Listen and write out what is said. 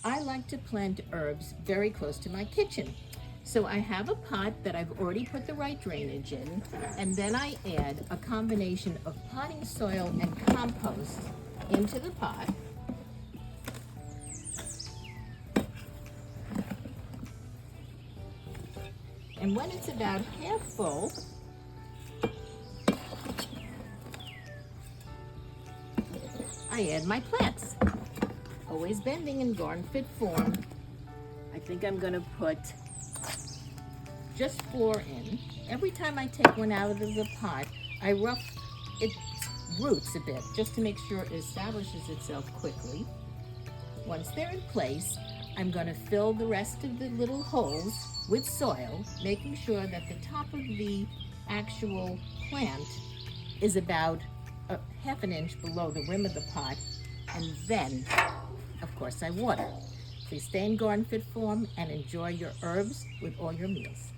I like to plant herbs very close to my kitchen. So I have a pot that I've already put the right drainage in, and then I add a combination of potting soil and compost into the pot. And when it's about half full, I add my plants. Always bending in GardenFit form. I think I'm gonna put just 4 in. Every time I take one out of the pot, I rough its roots a bit just to make sure it establishes itself quickly. Once they're in place, I'm going to fill the rest of the little holes with soil, making sure that the top of the actual plant is about a half an inch below the rim of the pot, and then, of course, I water. Please stay in GardenFit form and enjoy your herbs with all your meals.